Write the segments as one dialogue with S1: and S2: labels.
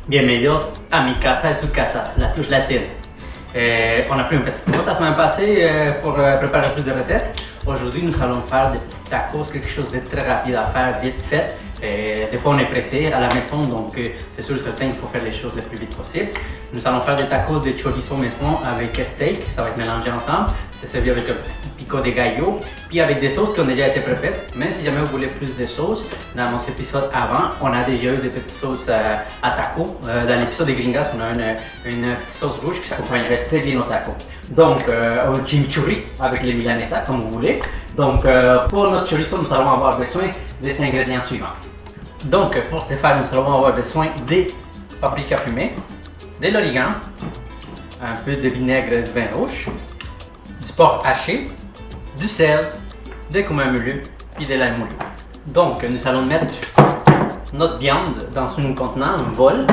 S1: Bienvenidos a mi casa et su casa, la touche latine. On a pris une petite note la semaine passée pour préparer plus de recettes. Aujourd'hui, nous allons faire des petits tacos, quelque chose de très rapide à faire, vite fait. Des fois, on est pressé à la maison, donc c'est sûr et certain qu'il faut faire les choses le plus vite possible. Nous allons faire des tacos de chorizo maison avec steak, ça va être mélangé ensemble. C'est servi avec un petit pico de gallo, puis avec des sauces qui ont déjà été préfaites. Même si jamais vous voulez plus de sauces, dans mon épisode avant, on a déjà eu des petites sauces à tacos. Dans l'épisode des Gringas, on a une petite sauce rouge qui s'accompagnerait très bien aux tacos. Donc, au chimichurri avec les milanesas, comme vous voulez. Donc, pour notre chorizo, nous allons avoir besoin des ingrédients suivants. Donc, pour ce faire, nous allons avoir besoin des paprikas fumées, de l'origan, un peu de vinaigre de vin rouge, du porc haché, du sel, des cumin moulu et de l'ail moulu. Donc, nous allons mettre notre viande dans un contenant, un bol.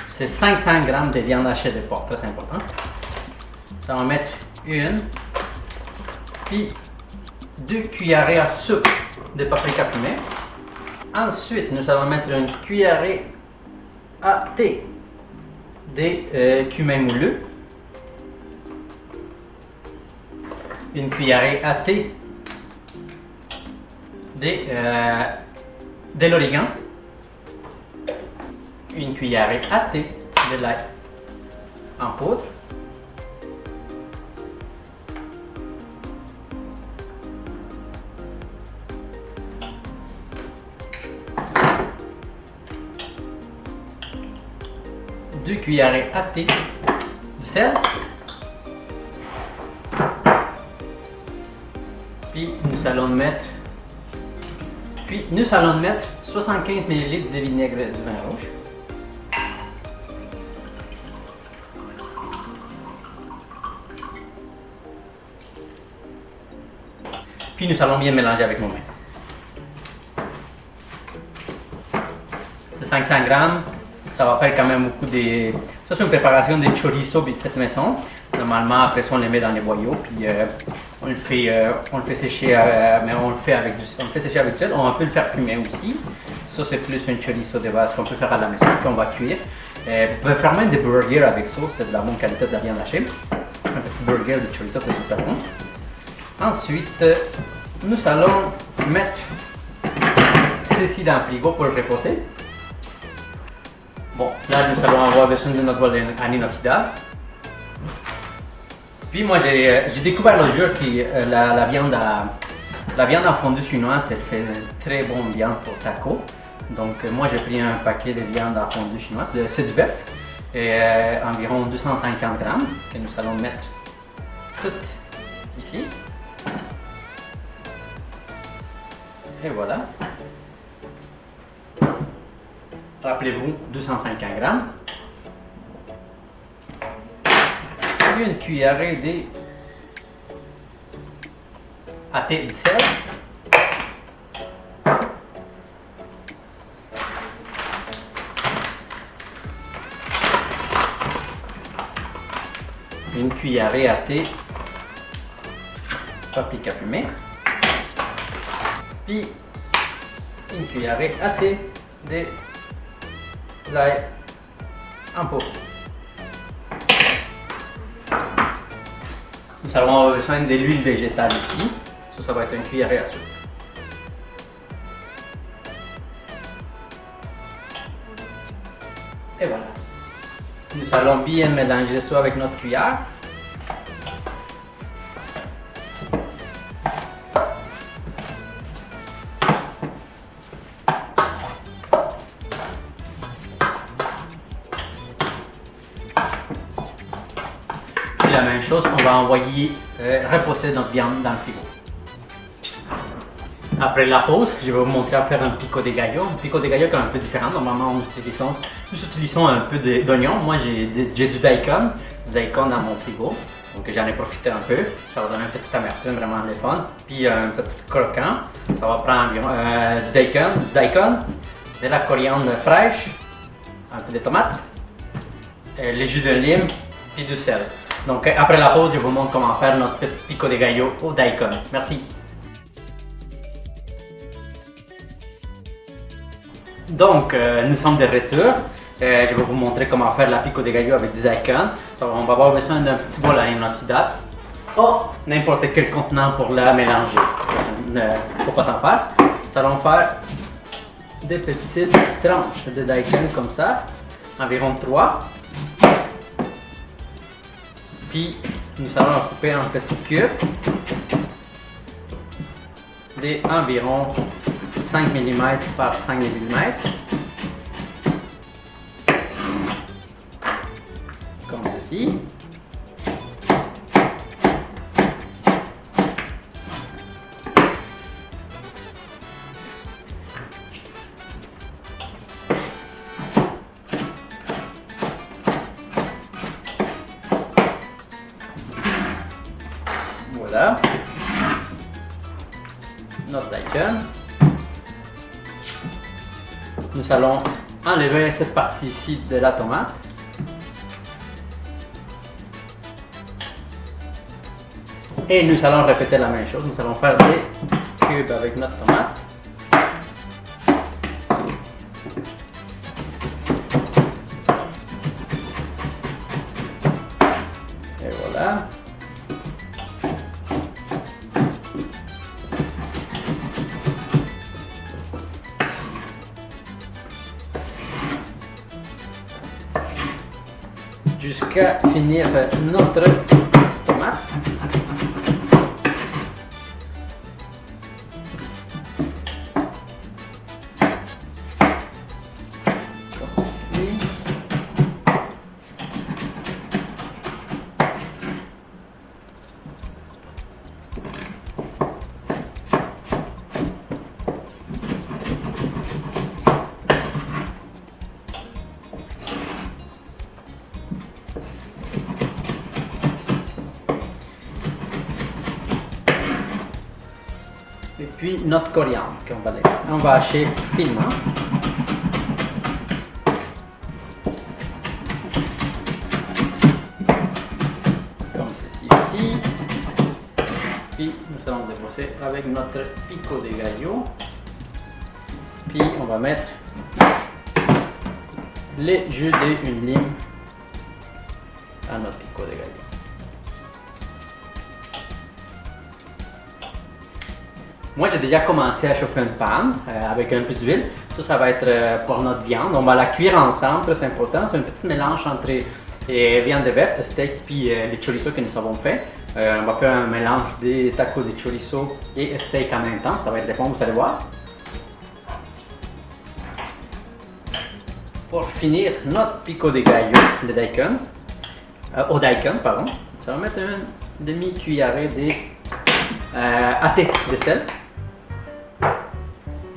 S1: C'est 500 g de viande hachée de porc, très important. Nous allons mettre une, puis 2 cuillerées à soupe de paprika fumée. Ensuite, nous allons mettre une cuillerée à thé de cumin moulu, une cuillerée à thé de l'origan, une cuillerée à thé de l'ail en poudre, deux cuillerées à thé du sel, puis nous allons mettre 75 ml de vinaigre du vin rouge. Puis nous allons bien mélanger avec nos mains. C'est 500 g. Ça va faire quand même beaucoup de... Ça, c'est une préparation de chorizo vite fait maison. Normalement, après ça, on les met dans les boyaux, puis on le fait sécher, mais on le fait sécher avec du sel. On peut le faire fumer aussi. Ça, c'est plus un chorizo de base qu'on peut faire à la maison, qu'on va cuire. Vous pouvez faire même des burgers avec ça, c'est de la bonne qualité de la viande hachée. Un petit burger de chorizo, c'est super bon. Ensuite, nous allons mettre ceci dans le frigo pour le reposer. Bon, là nous allons avoir besoin de notre bol en inoxydable. Puis moi j'ai découvert l'autre jour que la viande en fondue chinoise, elle fait une très bonne viande pour taco. Donc moi j'ai pris un paquet de viande en fondue chinoise, c'est du bœuf, et environ 250 g que nous allons mettre tout ici. Et voilà. Rappelez-vous, 250 g. Et une cuillerée de thé de sel. Une cuillerée à thé paprika fumée. Puis une cuillerée à thé de l'ail en poudre. Nous allons avoir besoin de l'huile végétale ici. Ça va être une cuillerée à soupe. Et voilà. Nous allons bien mélanger ça avec notre cuillère. La même chose, on va envoyer reposer notre viande dans le frigo. Après la pause, je vais vous montrer à faire un pico de gallo. Un pico de gallo qui est un peu différent. Normalement, nous utilisons un peu d'oignon. Moi, j'ai du daikon dans mon frigo. Donc j'en ai profité un peu. Ça va donner une petite amertume vraiment le fun. Puis un petit croquant. Ça va prendre environ du daikon, de la coriandre fraîche, un peu de tomates, le jus de lime et du sel. Donc après la pause, je vous montre comment faire notre petit pico de gallo au daikon. Merci. Donc, nous sommes de retour. Je vais vous montrer comment faire la pico de gallo avec du daikon. On va avoir besoin d'un petit bol à inoxydate. N'importe quel contenant pour la mélanger. Il ne faut pas s'en faire. Nous allons faire des petites tranches de daikon comme ça, environ 3. Puis nous allons couper en petits cubes d'environ 5 mm par 5 mm. Comme ceci. Voilà, notre daikon. Nous allons enlever cette partie-ci de la tomate. Et nous allons répéter la même chose. Nous allons faire des cubes avec notre tomate. Et voilà. Jusqu'à finir notre tomate. Comme ceci. Et puis notre coriandre on va hacher finement. Comme ceci aussi. Puis nous allons déposer avec notre pico de gallo. Puis on va mettre les jus d'une lime à notre pico de gallo. Moi, j'ai déjà commencé à chauffer une panne avec un peu d'huile. Ça va être pour notre viande. On va la cuire ensemble, c'est important. C'est un petit mélange entre viande verte, steak, puis les chorizo que nous avons fait. On va faire un mélange des tacos de chorizo et steak en même temps. Ça va être bon, vous allez voir. Pour finir notre pico de gallo de daikon, au daikon, pardon, ça va mettre une demi-cuillerée à thé de sel.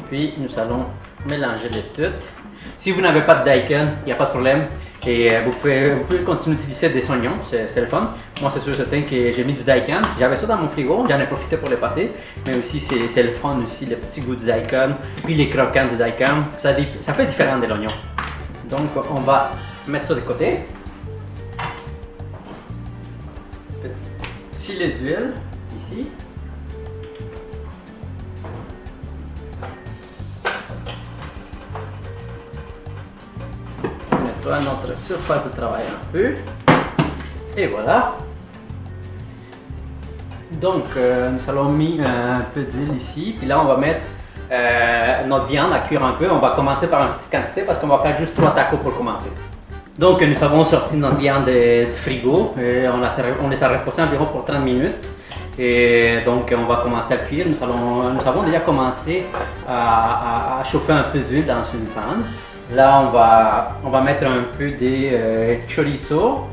S1: Puis nous allons mélanger le tout. Si vous n'avez pas de daikon, il n'y a pas de problème. Et vous pouvez continuer d'utiliser des oignons, c'est le fun. Moi, c'est sûr certain que j'ai mis du daikon. J'avais ça dans mon frigo, j'en ai profité pour le passer. Mais aussi, c'est le fun aussi, le petit goût du daikon. Puis les croquants du daikon. Ça fait différent de l'oignon. Donc, on va mettre ça de côté. Petit filet d'huile ici. Notre surface de travail un peu. Et voilà. Donc, nous allons mettre un peu d'huile ici. Puis là, on va mettre notre viande à cuire un peu. On va commencer par une petite quantité parce qu'on va faire juste 3 tacos pour commencer. Donc, nous avons sorti notre viande du frigo. Et on les a reposés environ pour 30 minutes. Et donc, on va commencer à cuire. Nous avons déjà commencé à chauffer un peu d'huile dans une panne. Là, on va mettre un peu de chorizo,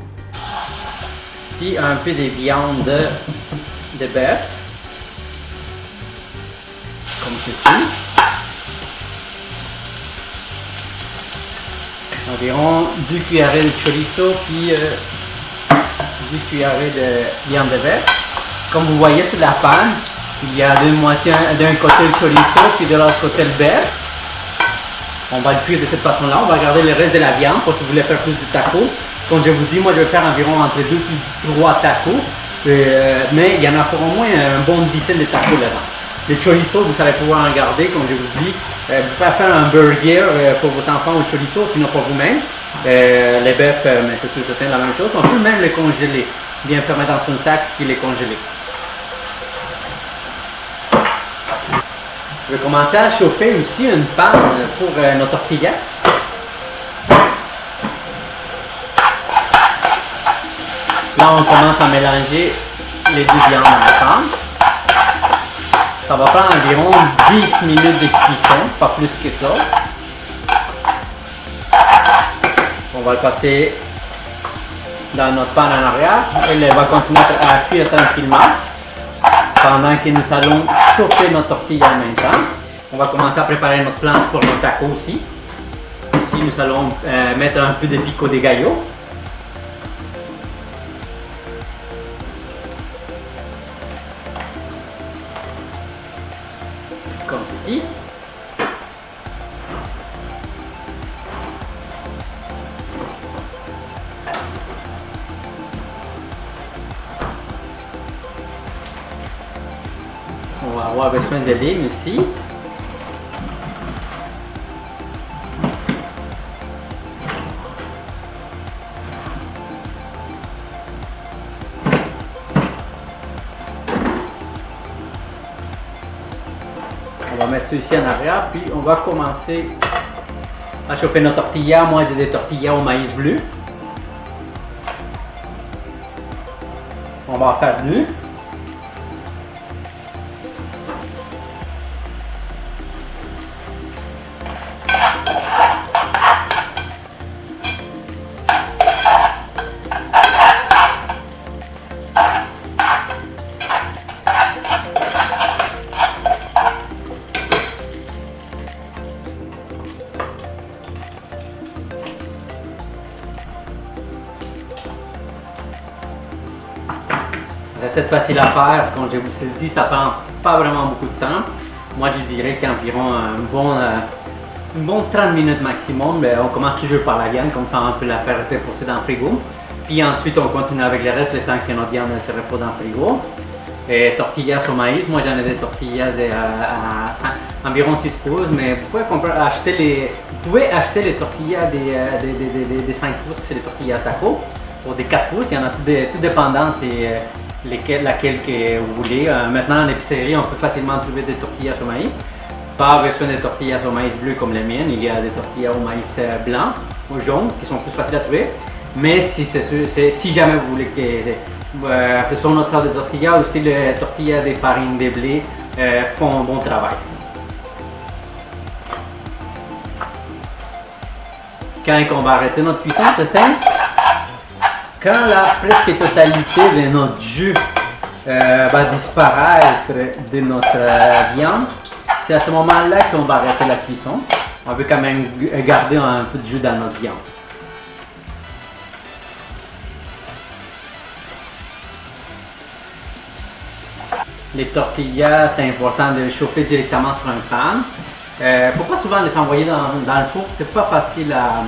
S1: puis un peu de viande de bœuf, comme ceci. Environ 2 cuillerées de chorizo, puis 2 cuillerées de viande de bœuf. Comme vous voyez sur la panne, il y a deux moitiés, d'un côté le chorizo, puis de l'autre côté le bœuf. On va le cuire de cette façon-là. On va garder le reste de la viande pour si vous voulez faire plus de tacos. Comme je vous dis, moi je vais faire environ entre 2 et 3 tacos. Mais il y en a pour au moins un bon dizaine de tacos là-dedans. Les chorizo, vous allez pouvoir en garder, comme je vous dis. Vous pouvez faire un burger pour votre enfant au chorizo, sinon pour vous-même. Les bœufs, mais c'est tout certain la même chose. On peut même les congeler, bien fermer dans un sac et les congeler. Je vais commencer à chauffer aussi une panne pour nos tortillas. Là, on commence à mélanger les deux viandes ensemble. Ça va prendre environ 10 minutes de cuisson, pas plus que ça. On va le passer dans notre panne en arrière. Elle va continuer à cuire tranquillement pendant que nous allons chauffer notre tortilla en même temps. On va commencer à préparer notre planche pour nos tacos aussi. Ici, nous allons mettre un peu de pico de gallo. Comme ceci. On va avoir besoin de lime aussi. On va mettre ceci en arrière, puis on va commencer à chauffer nos tortillas. Moi, j'ai des tortillas au maïs bleu. On va en faire deux. Recette facile à faire, comme je vous ai dit, ça prend pas vraiment beaucoup de temps. Moi, je dirais qu'environ un bon 30 minutes maximum. Mais on commence toujours par la viande, comme ça on peut la faire reposer dans le frigo. Puis ensuite, on continue avec le reste, le temps que notre viande se repose dans le frigo. Et tortillas au maïs, moi j'en ai des tortillas à environ 6 pouces, mais vous pouvez acheter les tortillas des 5 pouces, que c'est les tortillas taco, pour des 4 pouces. Il y en a tout dépendant, c'est laquelle que vous voulez. Maintenant en épicerie, on peut facilement trouver des tortillas au maïs. Pas besoin de tortillas au maïs bleu comme les miennes, il y a des tortillas au maïs blanc ou jaune qui sont plus faciles à trouver. Mais si jamais vous voulez que ce soit notre sorte de tortillas, aussi les tortillas de farine de blé font un bon travail. Quand on va arrêter notre cuisson, c'est simple. Quand la presque totalité de notre jus va disparaître de notre viande, c'est à ce moment-là qu'on va arrêter la cuisson. On veut quand même garder un peu de jus dans notre viande. Les tortillas, c'est important de les chauffer directement sur un pan. Faut pas souvent les envoyer dans le four, c'est pas facile à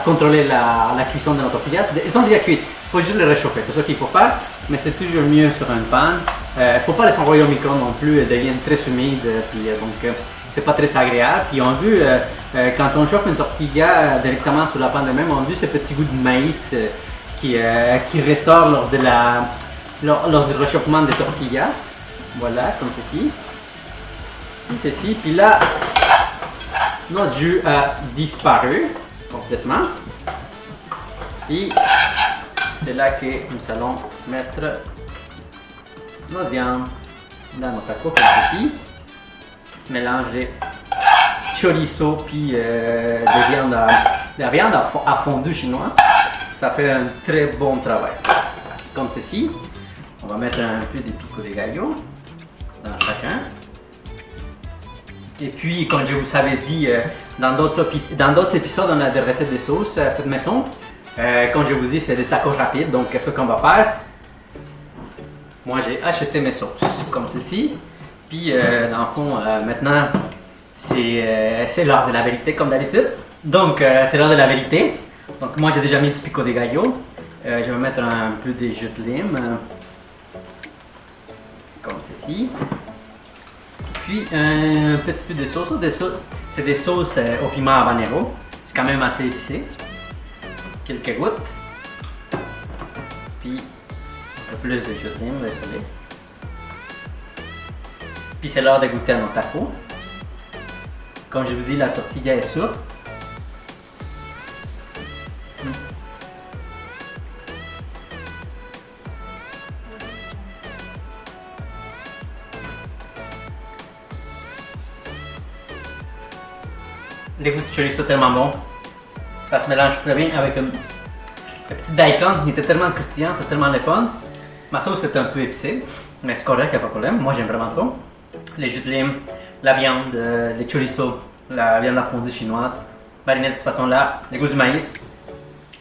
S1: contrôler la cuisson de nos tortillas. Elles sont déjà cuites, il faut juste les réchauffer, c'est ça qu'il faut faire, mais c'est toujours mieux sur un pan. Faut pas les envoyer au micro-ondes non plus, elles deviennent très humides, donc c'est pas très agréable. Puis on a vu, quand on chauffe une tortilla directement sur la pan de même, on a vu ce petit goût de maïs qui ressort lors du réchauffement des tortillas. Voilà, comme ceci. Puis ceci, puis là, notre jus a disparu complètement. Puis c'est là que nous allons mettre notre viande dans notre taco comme ceci. Mélanger chorizo puis la viande à fondue chinoise. Ça fait un très bon travail. Comme ceci. On va mettre un peu de pico de gallo dans chacun. Et puis, comme je vous avais dit, dans d'autres épisodes, on a des recettes de sauces faites maison. Comme je vous dis, c'est des tacos rapides. Donc, qu'est-ce qu'on va faire? Moi, j'ai acheté mes sauces, comme ceci. Puis, dans le fond, maintenant, c'est l'heure de la vérité, comme d'habitude. Donc, c'est l'heure de la vérité. Donc, moi, j'ai déjà mis du pico de gallo. Je vais mettre un peu de jus de lime. Comme ceci. puis un petit peu de sauce. C'est des sauces au piment habanero. C'est quand même assez épicé. Quelques gouttes. Puis un peu plus de jus de lime, désolé. Puis c'est l'heure de goûter à nos tacos. Comme je vous dis, la tortilla est sûre. Les goûts du chorizo sont tellement bons. Ça se mélange très bien avec le petit daikon. Il était tellement croustillant, c'est tellement le fun. Ma sauce est un peu épicée, mais c'est correct, il n'y a pas de problème. Moi j'aime vraiment ça. Les jus de lime, la viande, les chorizo, la viande à fondue chinoise, marinée de cette façon-là, les goûts du maïs.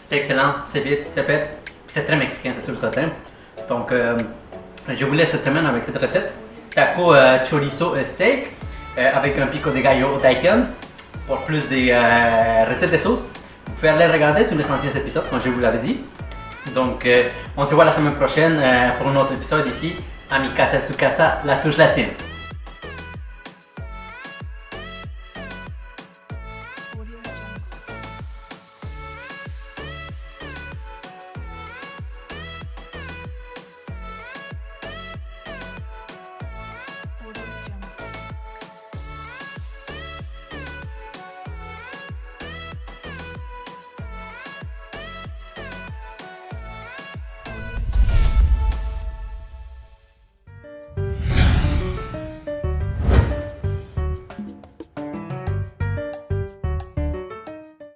S1: C'est excellent, c'est vite, c'est fait. Puis c'est très mexicain, c'est sûr certain. Donc je vous laisse cette semaine avec cette recette. Taco chorizo steak avec un pico de gallo daikon. Pour plus des recettes de sauce, vous pouvez aller regarder sur les anciens épisodes, comme je vous l'avais dit. Donc, on se voit la semaine prochaine pour un autre épisode ici, à mi casa su casa, la touche latine.